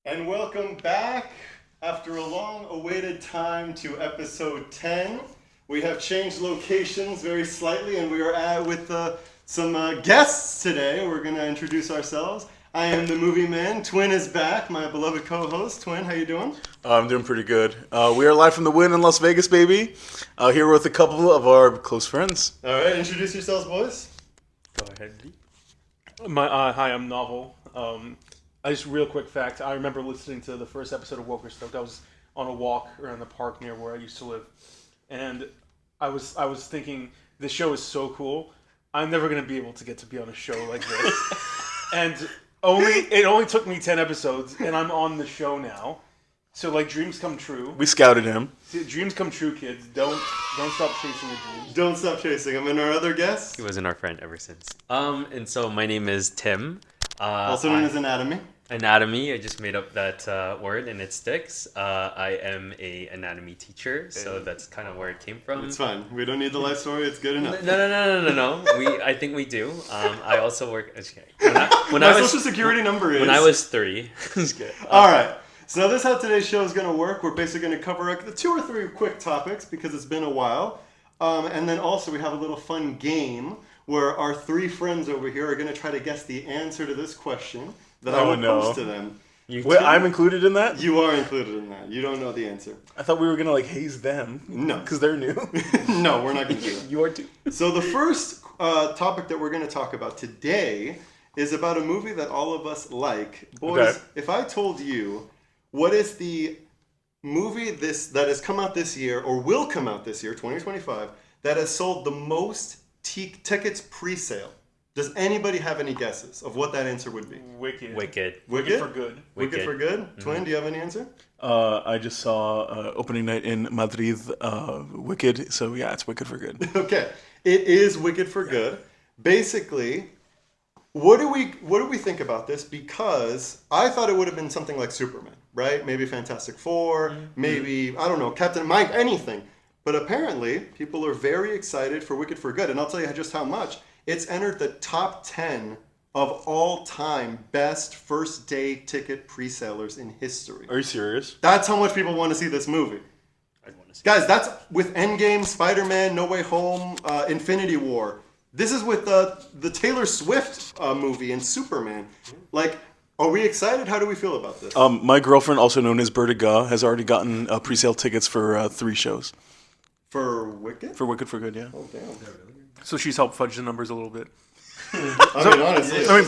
And welcome back after a long awaited time to episode 10. We have changed locations very slightly and we are with some guests today. We're going to introduce ourselves. I am the movie man. Twin is back, my beloved co-host. Twin, how you doing? I'm doing pretty good. We are live from the Win in Las Vegas, baby. Here with a couple of our close friends. All right, introduce yourselves, boys. Go ahead. Hi, I'm Novel. I just real quick fact. I remember listening to the first episode of Woke or Stoked. I was on a walk around the park near where I used to live, and I was thinking this show is so cool. I'm never gonna be able to get to be on a show like this, and it only took me 10 episodes, and I'm on the show now. So like dreams come true. We scouted him. See, dreams come true, kids. Don't stop chasing your dreams. Don't stop chasing him. And our other guest, He wasn't our friend ever since. And so my name is Tim. also known as Anatomy. Anatomy. I just made up that word and it sticks. I am a anatomy teacher, so that's kind of where it came from. It's fine. We don't need the life story. It's good enough. No. I think we do. I also work. When My I was social security number is. when I was 3. Just kidding. All right. So this is how today's show is going to work. We're basically going to cover the 2 or 3 quick topics because it's been a while. And then also we have a little fun game where our 3 friends over here are going to try to guess the answer to this question that I will pose to them. Wait, I'm included in that? You are included in that. You don't know the answer. I thought we were going to haze them. No. Because they're new. No, we're not going to do that. You are too. So the first topic that we're going to talk about today is about a movie that all of us like. Boys, Okay. if I told you what is the movie that has come out this year or will come out this year, 2025, that has sold the most tickets pre-sale? Does anybody have any guesses of what that answer would be? Wicked. Wicked. Wicked for good. Wicked for good? Twin, do you have any answer? I just saw opening night in Madrid, Wicked. So yeah, it's Wicked for good. Okay. It is Wicked for good. Basically, what do we think about this? Because I thought it would have been something like Superman, right? Maybe Fantastic Four, maybe, I don't know, Captain Mike, anything. But apparently, people are very excited for Wicked for Good. And I'll tell you just how much. It's entered the top 10 of all time best first day ticket pre-sellers in history. Are you serious? That's how much people want to see this movie. I'd want to see. Guys, that's with Endgame, Spider-Man, No Way Home, Infinity War. This is with the Taylor Swift movie and Superman. Like, are we excited? How do we feel about this? My girlfriend, also known as Bertiga, has already gotten pre-sale tickets for 3 shows. For Wicked? For Wicked for good, yeah. Oh, damn. So she's helped fudge the numbers a little bit. I mean, honestly. I mean,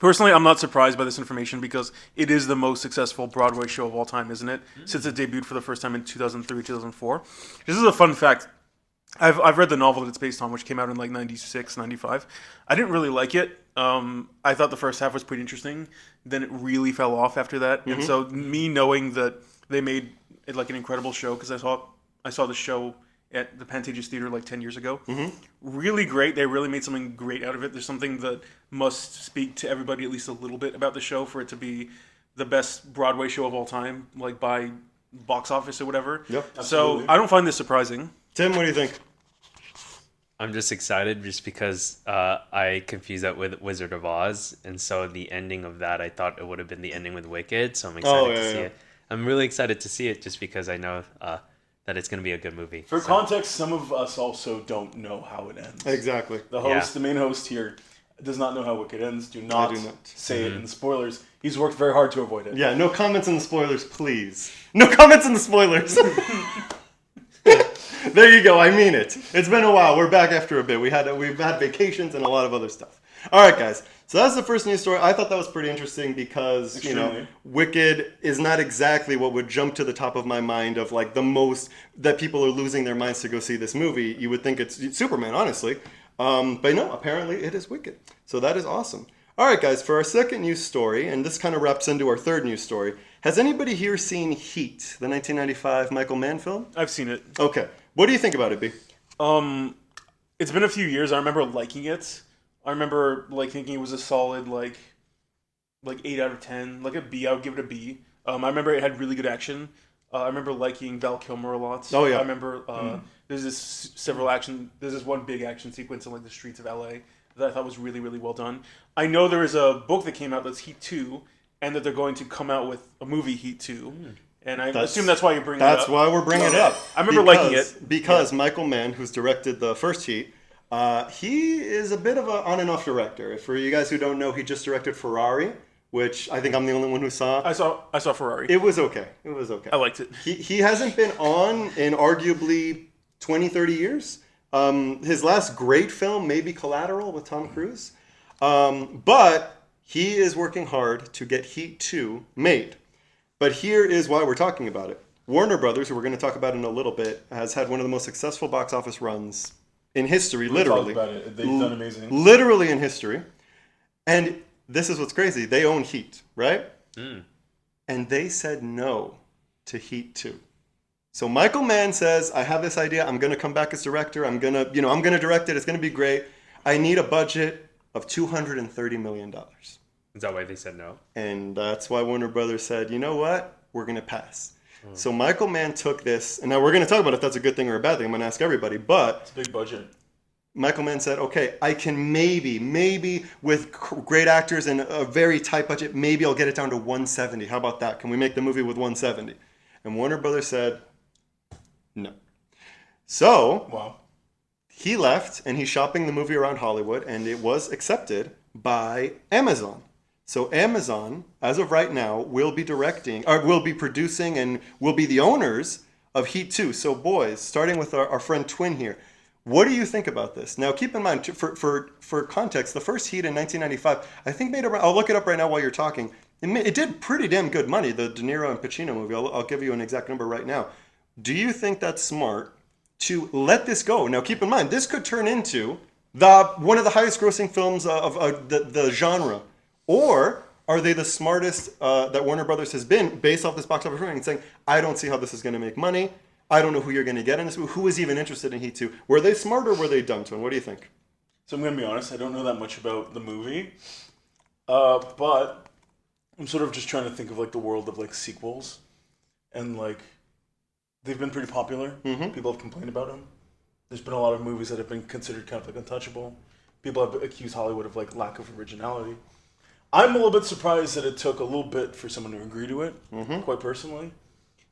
personally, I'm not surprised by this information because it is the most successful Broadway show of all time, isn't it? Since it debuted for the first time in 2003, 2004. This is a fun fact. I've read the novel that it's based on, which came out in like 96, 95. I didn't really like it. I thought the first half was pretty interesting. Then it really fell off after that. And so me knowing that they made it like an incredible show, because I saw the show at the Pantages Theater like 10 years ago. Really great. They really made something great out of it. There's something that must speak to everybody at least a little bit about the show for it to be the best Broadway show of all time, like by box office or whatever. Yep, So absolutely. I don't find this surprising. Tim, what do you think? I'm just excited just because I confused that with Wizard of Oz, and so the ending of that I thought it would have been the ending with Wicked. So I'm excited to see it. I'm really excited to see it just because I know that it's going to be a good movie. For context, some of us also don't know how it ends. Exactly. The host, the main host here, does not know how Wicked ends. Do not, say it in the spoilers. He's worked very hard to avoid it. Yeah, no comments in the spoilers, please. No comments in the spoilers. There you go. I mean it. It's been a while. We're back after a bit. We've had vacations and a lot of other stuff. All right, guys. So that's the first news story. I thought that was pretty interesting because, Extremely. Wicked is not exactly what would jump to the top of my mind of like the most that people are losing their minds to go see this movie. You would think it's Superman, honestly. But no, apparently it is Wicked. So that is awesome. All right, guys, for our second news story, and this kind of wraps into our third news story, has anybody here seen Heat, the 1995 Michael Mann film? I've seen it. Okay. What do you think about it, B? It's been a few years. I remember liking it. I remember like thinking it was a solid like 8 out of 10, like a B. I would give it a B. I remember it had really good action. I remember liking Val Kilmer a lot. Oh, yeah. I remember there's this one big action sequence in like the streets of LA that I thought was really, really well done. I know there is a book that came out that's Heat 2, and that they're going to come out with a movie, Heat 2. And I assume that's why you're bringing it up. That's why we're bringing it up. I remember liking it. Because Michael Mann, who's directed the first Heat, he is a bit of an on and off director. For you guys who don't know, he just directed Ferrari, which I think I'm the only one who saw. I saw Ferrari. It was okay. I liked it. He hasn't been on in arguably 20, 30 years. His last great film may be Collateral with Tom Cruise. But he is working hard to get Heat 2 made. But here is why we're talking about it. Warner Brothers, who we're going to talk about in a little bit, has had one of the most successful box office runs in history, literally. Talk about it. They've done amazing. Literally in history. And this is what's crazy. They own Heat, right? And they said no to Heat 2. So Michael Mann says, I have this idea. I'm going to come back as director. I'm going to direct it. It's going to be great. I need a budget of $230 million. Is that why they said no? And that's why Warner Brothers said, you know what? We're going to pass. So Michael Mann took this, and now we're going to talk about if that's a good thing or a bad thing. I'm going to ask everybody, but It's a big budget. Michael Mann said, okay, I can maybe with great actors and a very tight budget, maybe I'll get it down to 170. How about that? Can we make the movie with 170? And Warner Brothers said, no. So Wow. he left, and he's shopping the movie around Hollywood, and it was accepted by Amazon. So Amazon, as of right now, will be producing, and will be the owners of Heat 2. So boys, starting with our friend Twin here, what do you think about this? Now, keep in mind, for context, the first Heat in 1995, I think made around, I'll look it up right now while you're talking, it did pretty damn good money, the De Niro and Pacino movie. I'll give you an exact number right now. Do you think that's smart to let this go? Now, keep in mind, this could turn into one of the highest grossing films of the genre. Or are they the smartest that Warner Brothers has been based off this box office ranking and saying, I don't see how this is going to make money. I don't know who you're going to get in this movie. Who is even interested in Heat 2? Were they smart or were they dumb, Twin? What do you think? So I'm going to be honest, I don't know that much about the movie. But I'm sort of just trying to think of like the world of like sequels. And like, they've been pretty popular. People have complained about them. There's been a lot of movies that have been considered kind of like untouchable. People have accused Hollywood of like lack of originality. I'm a little bit surprised that it took a little bit for someone to agree to it, quite personally.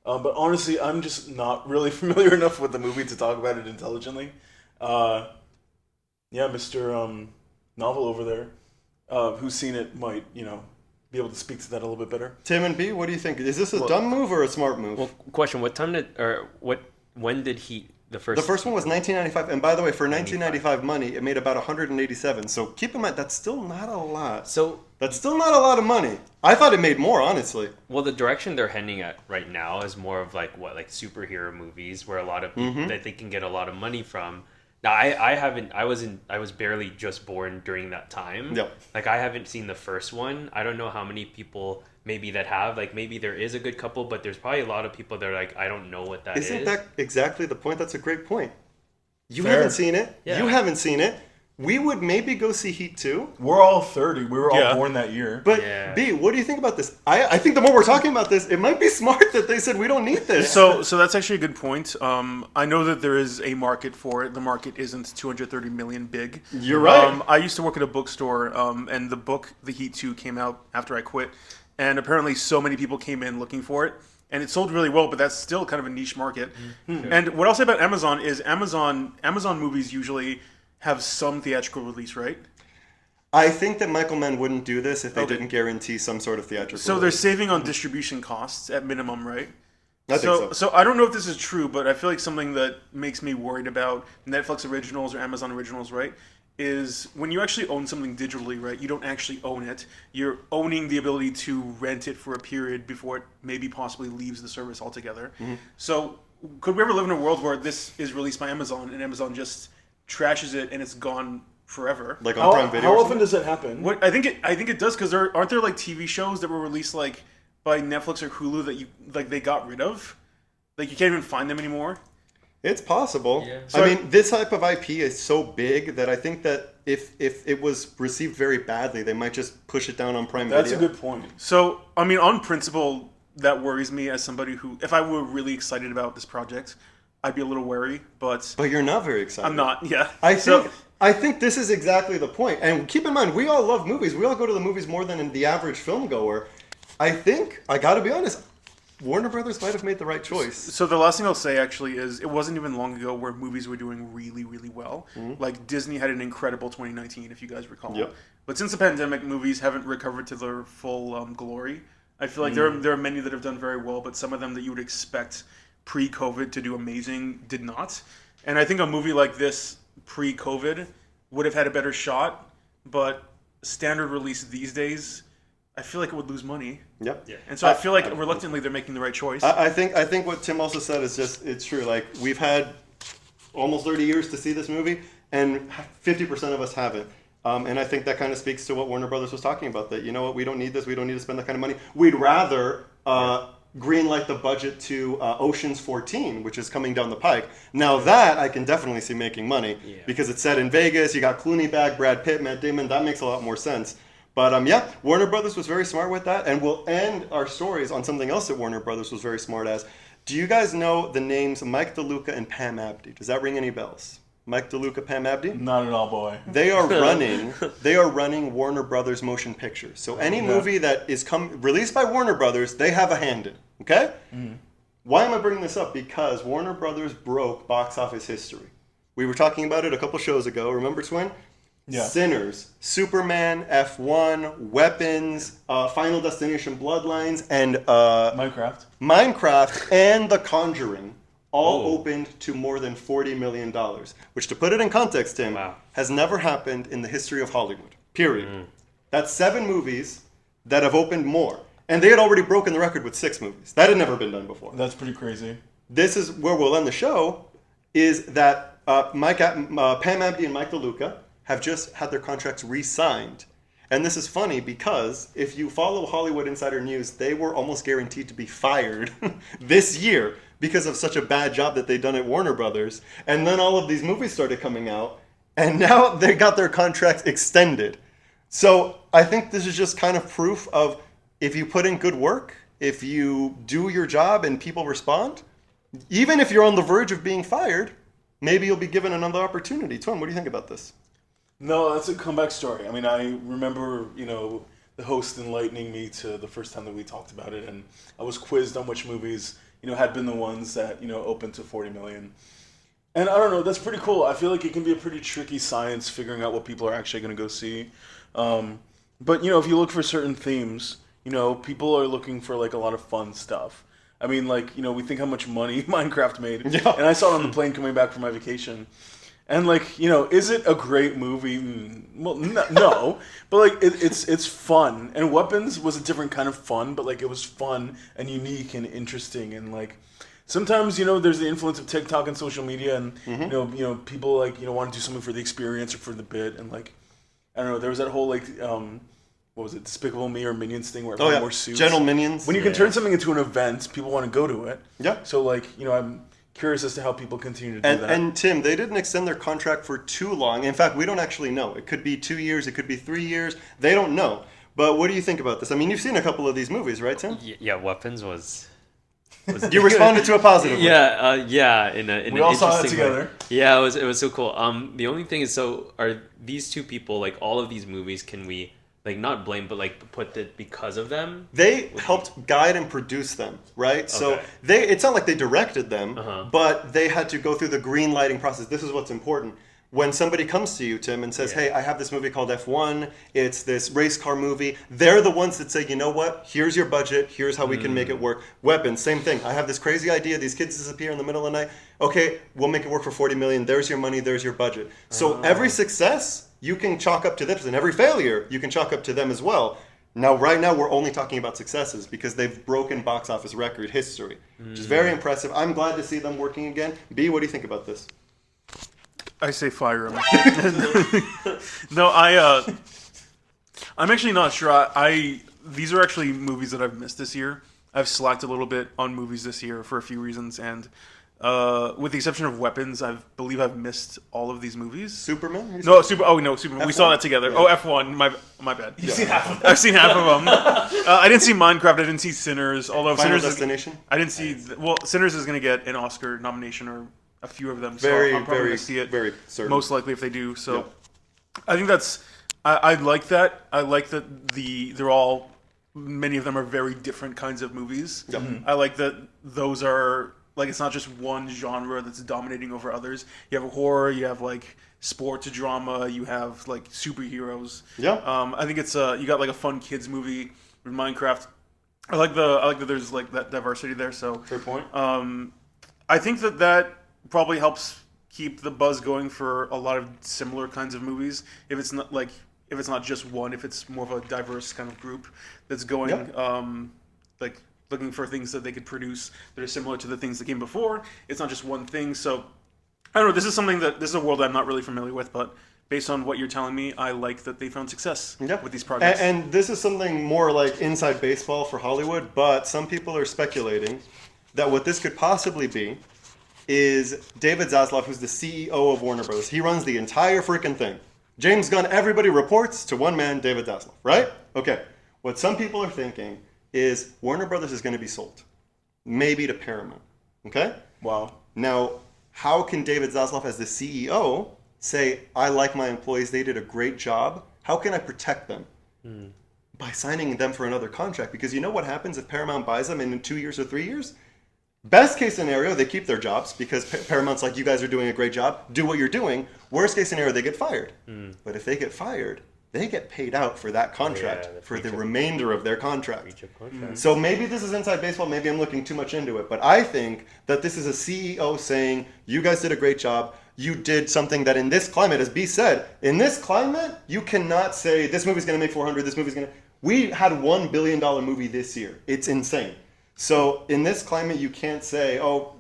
But honestly, I'm just not really familiar enough with the movie to talk about it intelligently. Yeah, Mr. Novel over there, who's seen it, might, be able to speak to that a little bit better. Tim and B, what do you think? Is this a dumb move or a smart move? Well, question: when did the first one was 1995, and by the way, for 1995 money, it made about 187. So keep in mind, that's still not a lot. That's still not a lot of money. I thought it made more, honestly. Well, the direction they're heading at right now is more of like superhero movies, where a lot of people that they can get a lot of money from. Now, I was barely just born during that time. Yep. Like, I haven't seen the first one. I don't know how many people maybe that have. Like, maybe there is a good couple, but there's probably a lot of people that are like, I don't know what that is. Isn't that exactly the point? That's a great point. You Fair. haven't seen it. Yeah. You haven't seen it. We would maybe go see Heat 2. We're all 30. We were all born that year. But B, what do you think about this? I think the more we're talking about this, it might be smart that they said we don't need this. So that's actually a good point. I know that there is a market for it. The market isn't 230 million big. You're right. I used to work at a bookstore, and the book, The Heat 2, came out after I quit. And apparently so many people came in looking for it. And it sold really well, but that's still kind of a niche market. And what I'll say about Amazon is Amazon movies usually have some theatrical release, right? I think that Michael Mann wouldn't do this if they didn't guarantee some sort of theatrical So release. they're saving on distribution costs at minimum, right? I think so. So I don't know if this is true, but I feel like something that makes me worried about Netflix originals or Amazon originals, right, is when you actually own something digitally, right, you don't actually own it. You're owning the ability to rent it for a period before it maybe possibly leaves the service altogether. So could we ever live in a world where this is released by Amazon and Amazon just trashes it and it's gone forever? Like on Prime Video? How often does that happen? I think it does, because aren't there like TV shows that were released like by Netflix or Hulu that they got rid of? Like you can't even find them anymore. It's possible. Yeah. I mean, this type of IP is so big that I think that if it was received very badly, they might just push it down on Prime That's Video. a good point. So I mean, on principle, that worries me as somebody who, if I were really excited about this project, I'd be a little wary. But But you're not very excited. I'm not. Yeah. I think this is exactly the point. And keep in mind, we all love movies. We all go to the movies more than the average film goer. I think, I gotta be honest, Warner Brothers might have made the right choice. So the last thing I'll say actually is it wasn't even long ago where movies were doing really, really well. Like Disney had an incredible 2019, if you guys recall. Yep. But since the pandemic, movies haven't recovered to their full glory. I feel like there are many that have done very well, but some of them that you would expect pre-COVID to do amazing did not. And I think a movie like this pre-COVID would have had a better shot, but standard release these days, I feel like it would lose money. Yep. Yeah. And so I feel like reluctantly they're making the right choice. I think what Tim also said is just, it's true. Like, we've had almost 30 years to see this movie, and 50% of us haven't. And I think that kind of speaks to what Warner Brothers was talking about, that, you know what, we don't need this, we don't need to spend that kind of money. We'd rather greenlight the budget to Ocean's 14, which is coming down the pike. Now that I can definitely see making money, because it's set in Vegas, you got Clooney back, Brad Pitt, Matt Damon, that makes a lot more sense. But yeah, Warner Brothers was very smart with that, and we'll end our stories on something else that Warner Brothers was very smart as. Do you guys know the names Mike DeLuca and Pam Abdi? Does that ring any bells? Mike DeLuca, Pam Abdi? Not at all, boy. They are running Warner Brothers Motion Pictures. So any movie that is released by Warner Brothers, they have a hand in. Okay? Mm-hmm. Why am I bringing this up? Because Warner Brothers broke box office history. We were talking about it a couple shows ago. Remember, Twin? Yeah. Sinners, Superman, F1, Weapons, Final Destination Bloodlines, and Minecraft, and The Conjuring all opened to more than $40 million, which, to put it in context, Tim, has never happened in the history of Hollywood, period. That's 7 movies that have opened more. And they had already broken the record with 6 movies. That had never been done before. That's pretty crazy. This is where we'll end the show, is that Pam Abdi and Mike DeLuca have just had their contracts re-signed. And this is funny because if you follow Hollywood Insider News, they were almost guaranteed to be fired this year because of such a bad job that they'd done at Warner Brothers. And then all of these movies started coming out, and now they got their contracts extended. So I think this is just kind of proof of, if you put in good work, if you do your job and people respond, even if you're on the verge of being fired, maybe you'll be given another opportunity. Tom, what do you think about this? No, that's a comeback story. I mean, I remember, the host enlightening me to the first time that we talked about it, and I was quizzed on which movies, had been the ones that, opened to 40 million. And I don't know, that's pretty cool. I feel like it can be a pretty tricky science figuring out what people are actually going to go see. But, if you look for certain themes, people are looking for, like, a lot of fun stuff. I mean, like, we think how much money Minecraft made. Yeah. And I saw it on the plane coming back from my vacation. And, like, is it a great movie? Well, no. But, like, it's fun. And Weapons was a different kind of fun, but, like, it was fun and unique and interesting. And, like, sometimes, there's the influence of TikTok and social media, and, people, like, want to do something for the experience or for the bit. And, like, I don't know, there was that whole, like, what was it, Despicable Me or Minions thing where everyone wore suits. Gentle Minions. When you can turn something into an event, people want to go to it. Yeah. So, like, I'm curious as to how people continue to do that. And Tim, they didn't extend their contract for too long. In fact, we don't actually know. It could be 2 years, it could be 3 years. They don't know. But what do you think about this? I mean, you've seen a couple of these movies, right, Tim? Yeah, Weapons was you responded to it positively. Yeah, in an we all saw that interesting together. way. Yeah, it was so cool. The only thing is, so are these two people, like, all of these movies, can we, like, not blame, but, like, put it because of them? They helped guide and produce them, right? So it's not like they directed them, but they had to go through the green lighting process. This is what's important. When somebody comes to you, Tim, and says, hey, I have this movie called F1, it's this race car movie, they're the ones that say, you know what, here's your budget, here's how we can make it work. Weapons, same thing. I have this crazy idea, these kids disappear in the middle of the night. Okay, we'll make it work for 40 million, there's your money, there's your budget. So every success, you can chalk up to this, and every failure, you can chalk up to them as well. Now, right now, we're only talking about successes because they've broken box office record history, which is very impressive. I'm glad to see them working again. B, what do you think about this? I say fire him. No, I'm actually not sure. These are actually movies that I've missed this year. I've slacked a little bit on movies this year for a few reasons, and with the exception of Weapons, I believe I've missed all of these movies. Superman? Superman. F1? We saw that together. Yeah. Oh, F1. My bad. You've seen half of them. I've seen half of them. I didn't see Minecraft. I didn't see Sinners. Although Final Sinners Destination? I didn't see. Sinners is going to get an Oscar nomination or a few of them. So Very, I'm probably very, going to see it. very certain. Most likely if they do. So I think that's. I like that. I like that they're all many of them are very different kinds of movies. Yep. I like that those are like it's not just one genre that's dominating over others. You have horror, you have like sports drama, you have like superheroes. Yeah. I think it's you got like a fun kids movie with Minecraft. I like that there's like that diversity there. So Fair point. I think that probably helps keep the buzz going for a lot of similar kinds of movies. If it's not just one, if it's more of a diverse kind of group that's going like looking for things that they could produce that are similar to the things that came before. It's not just one thing. So I don't know. This is a world I'm not really familiar with, but based on what you're telling me, I like that they found success with these projects. And this is something more like inside baseball for Hollywood, but some people are speculating that what this could possibly be is David Zaslav, who's the CEO of Warner Bros. He runs the entire freaking thing. James Gunn, everybody reports to one man, David Zaslav, right? Okay. What some people are thinking is Warner Brothers is going to be sold, maybe to Paramount. Okay? Wow. Now, how can David Zaslav, as the CEO, say, I like my employees, they did a great job? How can I protect them? By signing them for another contract. Because you know what happens if Paramount buys them in 2 years or 3 years? Best case scenario, they keep their jobs because Paramount's like, you guys are doing a great job, do what you're doing. Worst case scenario, they get fired. But if they get fired, they get paid out for that contract for the remainder of their contract. So maybe this is inside baseball, maybe I'm looking too much into it, but I think that this is a CEO saying, you guys did a great job, you did something that in this climate, as B said, in this climate, you cannot say, this movie's gonna make 400, this movie's gonna... We had $1 billion movie this year. It's insane. So in this climate, you can't say, oh,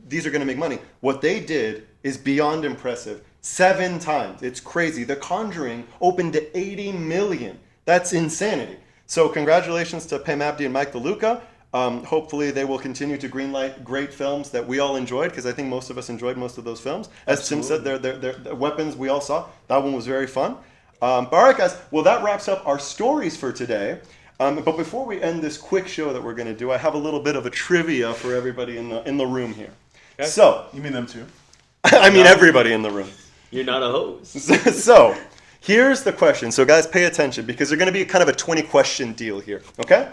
these are gonna make money. What they did is beyond impressive. 7 times. It's crazy. The Conjuring opened to 80 million. That's insanity. So congratulations to Pam Abdi and Mike DeLuca. Hopefully they will continue to greenlight great films that we all enjoyed, because I think most of us enjoyed most of those films. As Tim said, their weapons we all saw. That one was very fun. But all right, guys. Well, that wraps up our stories for today. But before we end this quick show that we're going to do, I have a little bit of a trivia for everybody in the room here. Okay. So, You mean them too? I mean everybody in the room. You're not a host. So, here's the question. So, guys, pay attention because they're going to be kind of a 20-question deal here, okay?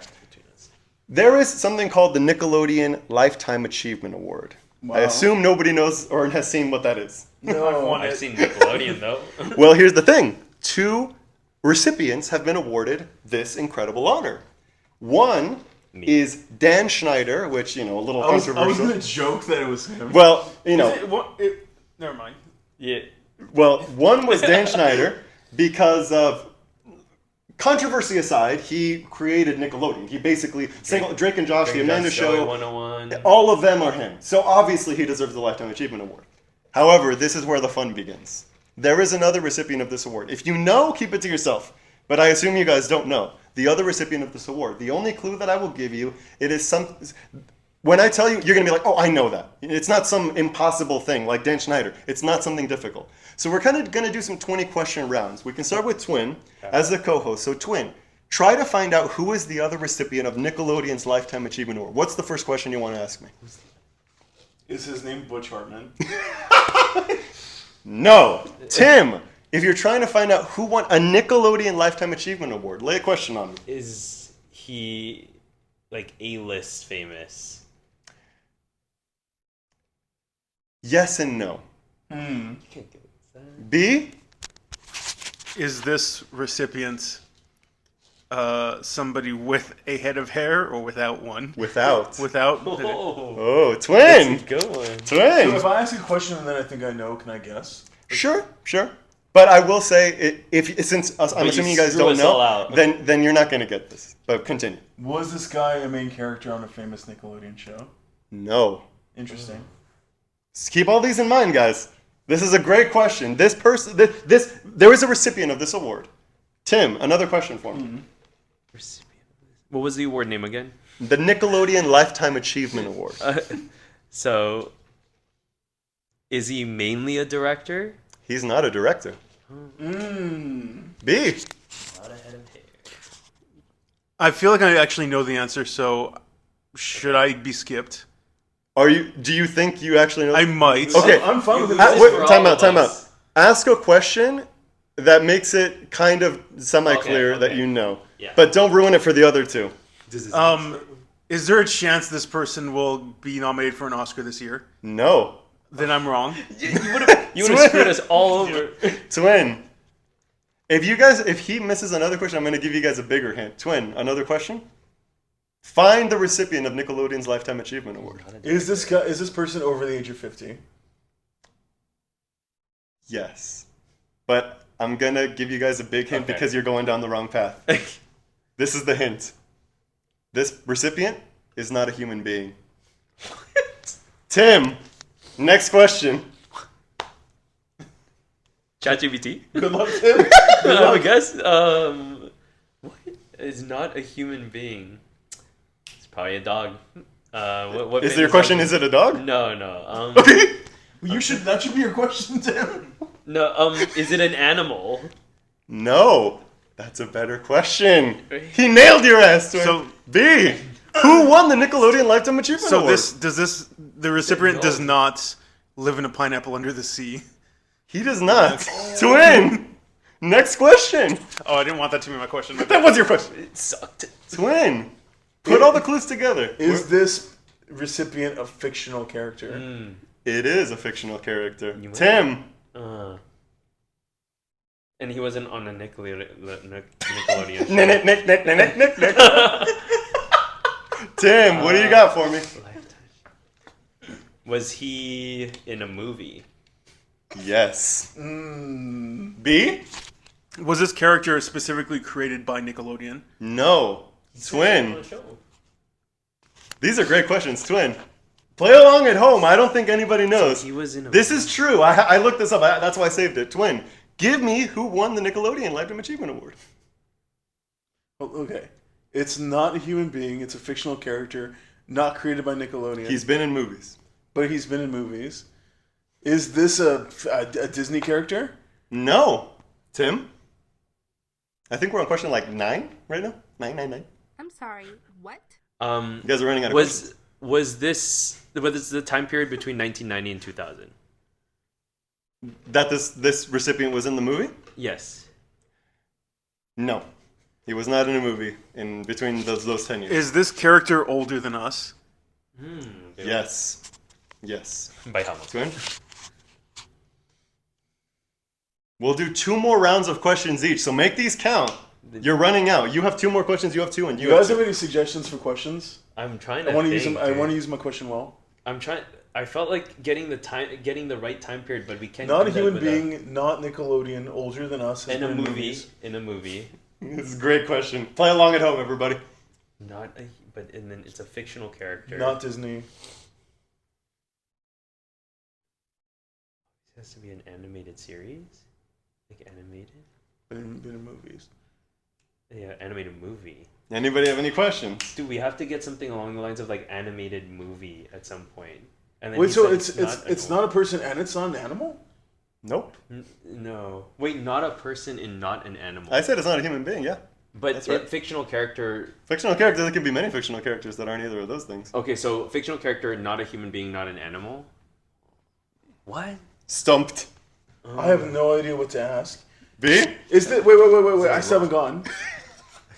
There is something called the Nickelodeon Lifetime Achievement Award. Wow. I assume nobody knows or has seen what that is. No. I've seen Nickelodeon, though. Well, here's the thing. 2 recipients have been awarded this incredible honor. One is Dan Schneider, which, a little I was controversial. going to joke that it was him. Well, Never mind. Yeah. Well, one was Dan Schneider because of controversy aside, he created Nickelodeon. He basically Drake and Josh, the Amanda Show, 101. all of them are him. So obviously he deserves the Lifetime Achievement Award. However, this is where the fun begins. There is another recipient of this award. If you know, keep it to yourself. But I assume you guys don't know. The other recipient of this award. The only clue that I will give you, it is some... When I tell you, you're going to be like, oh, I know that. It's not some impossible thing like Dan Schneider. It's not something difficult. So we're kind of going to do some 20-question rounds. We can start with Twin as the co-host. So Twin, try to find out who is the other recipient of Nickelodeon's Lifetime Achievement Award. What's the first question you want to ask me? Is his name Butch Hartman? No. Tim, if you're trying to find out who won a Nickelodeon Lifetime Achievement Award, lay a question on me. Is he, like, A-list famous? Yes and no. You can't give it that. B? Is this recipient somebody with a head of hair or without one? Without. Without. Oh, Twin. That's a good one. So Twin. if I ask a question and then I think I know, can I guess? Sure. But I will say, since I'm assuming you guys screw don't us all know, out. then you're not going to get this. But continue. Was this guy a main character on a famous Nickelodeon show? No. Interesting. Just keep all these in mind, guys. This is a great question. This person, there is a recipient of this award. Tim, another question for me. What was the award name again? The Nickelodeon Lifetime Achievement Award. So, is he mainly a director? He's not a director. B. Not a head of hair. I feel like I actually know the answer, so should I be skipped? Do you think you actually know? I might. Okay. I'm fine with it. Time out. Ask a question that makes it kind of semi-clear Okay. that you know. Yeah. But don't ruin it for the other two. Is there a chance this person will be nominated for an Oscar this year? No. Then I'm wrong. You would have screwed us all over. Twin. If he misses another question, I'm going to give you guys a bigger hint. Twin, another question? Find the recipient of Nickelodeon's Lifetime Achievement Award. Is this person over the age of 50? Yes. But I'm going to give you guys a big hint because you're going down the wrong path. This is the hint. This recipient is not a human being. Tim, next question. ChatGPT. Good luck, Tim. I guess. What is not a human being? It's probably a dog. What Is your question? Is it a dog? No. Okay. That should be your question, Tim. No. Is it an animal? No. That's a better question. He nailed your ass. Twin. So B. Who won the Nickelodeon Lifetime Achievement Award? The recipient does not live in a pineapple under the sea. He does not. Twin. Next question. Oh, I didn't want that to be my question. That was your question. It sucked. Twin. Put all the clues together. Is this recipient a fictional character? It is a fictional character. You Tim. And he wasn't on a Nickelodeon show. Nick. Tim, what do you got for me? Was he in a movie? Yes. B? Was this character specifically created by Nickelodeon? No. Twin. On a show. These are great questions. Twin. Play along at home. I don't think anybody knows. He was in a This movie. is true. I looked this up. That's why I saved it. Twin. Give me who won the Nickelodeon Lifetime Achievement Award. Well, okay. It's not a human being. It's a fictional character, not created by Nickelodeon. He's been in movies. But he's been in movies. Is this a Disney character? No. Tim? I think we're on question like 9 right now. 9. I'm sorry, what? You guys are running out of questions. Was this the time period between 1990 and 2000? That this recipient was in the movie? Yes. No. He was not in a movie in between those 10 years. Is this character older than us? Yes. By how much? Twin? We'll do 2 more rounds of questions each, so make these count. You're running out. You have 2 more questions, you have 2, and You you have guys 2. have any suggestions for questions? I'm trying to. I want to use think, them. I dude. want to use my question well. I'm trying. I felt like getting the right time period, but we can't. Not do a that human without- being, not Nickelodeon, older than us. Has in a been movie. movies. In a movie. This is a great question. Play along at home, everybody. And then it's a fictional character. Not Disney. It has to be an animated series, like animated. Been in movies. Yeah, animated movie. Anybody have any questions? Dude, we have to get something along the lines of like animated movie at some point. And then Wait, he's so like, it's not a person and it's not an animal? Nope. No. Wait, not a person and not an animal. I said it's not a human being, yeah. But That's right. fictional character. Fictional characters, there can be many fictional characters that aren't either of those things. Okay, so fictional character, not a human being, not an animal. What? Stumped. I have no idea what to ask. B? Is this wait? I still haven't gone.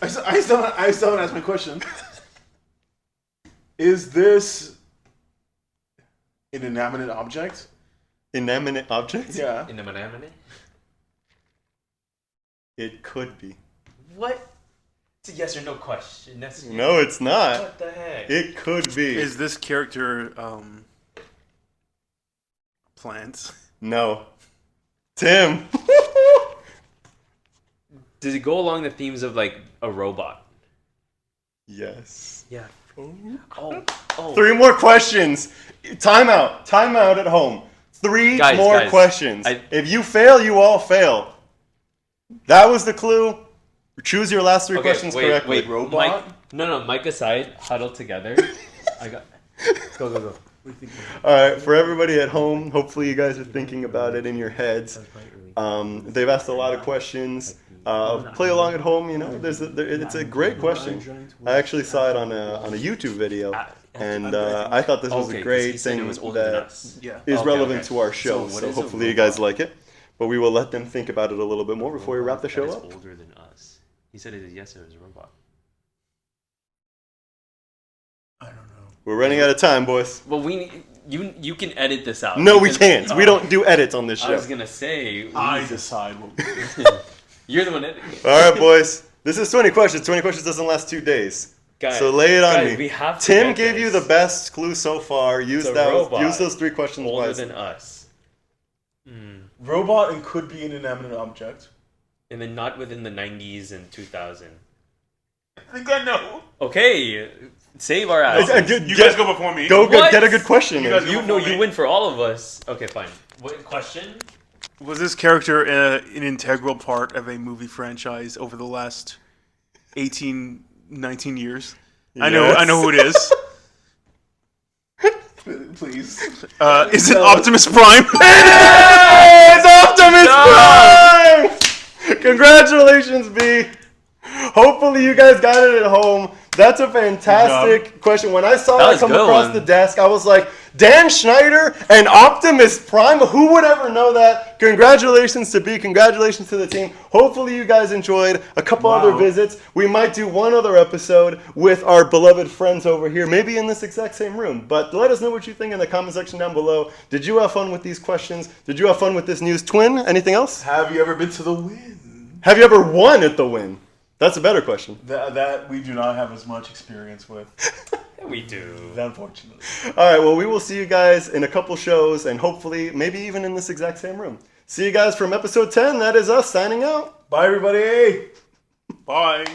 I still haven't asked my question. Is this an inanimate object? Inanimate object? Yeah. In the manamane? It could be. What? It's a yes or no question. That's No, it's not. What the heck? It could be. Is this character plants? No. Tim. Does it go along the themes of like a robot? Yes. Yeah. Oh. 3 more questions. Time out at home. 3 more Guys, questions. I- If you fail, you all fail. That was the clue. Choose your last 3 questions correctly. Wait, Robot? Mike aside, huddle together. I got. Go. All right, for everybody at home, hopefully you guys are thinking about it in your heads. They've asked a lot of questions. Play along at home, you know. It's a great question. I actually saw it on a YouTube video, and I thought this was Okay, a 'cause great he said it thing was older than that us. Yeah. is Okay, relevant okay. to our show. So what So is a hopefully you guys robot? like it. But we will let them think about it a little bit more before we wrap the show That is up. older than us. He said it is yes, it was a robot. I don't know. We're running out of time, boys. Well, you can edit this out. No, You we can- can't. We Oh, don't do edits on this I show. was gonna say. I decide what we do. You're the one editing it. All right, boys. This is 20 questions. 20 questions doesn't last 2 days. Guys, So lay it on guys, me. We have to Tim get gave this. you the best clue so far. Use It's a robot. use those 3 questions older wisely. than us. Robot and could be an inanimate object. And then not within the 90s and 2000. I think I know. Okay, save our ass. You guys go before me. Go What? get a good question. You in. guys- You know you win for all of us. Okay, fine. What question? Was this character an integral part of a movie franchise over the last 18, 19 years? I know who it is. Please. Is it Optimus Prime? It's Optimus Prime! Congratulations, B. Hopefully you guys got it at home. That's a fantastic question. When I saw That that was come good across one. the desk, I was like, Dan Schneider and Optimus Prime? Who would ever know that? Congratulations to B. Congratulations to the team. Hopefully you guys enjoyed a couple other visits. We might do one other episode with our beloved friends over here, maybe in this exact same room. But let us know what you think in the comment section down below. Did you have fun with these questions? Did you have fun with this news? Twin, anything else? Have you ever been to the Win? Have you ever won at the Win? That's a better question. That we do not have as much experience with, We do. unfortunately. All right, well, we will see you guys in a couple shows and hopefully maybe even in this exact same room. See you guys from episode 10. That is us signing out. Bye, everybody. Bye.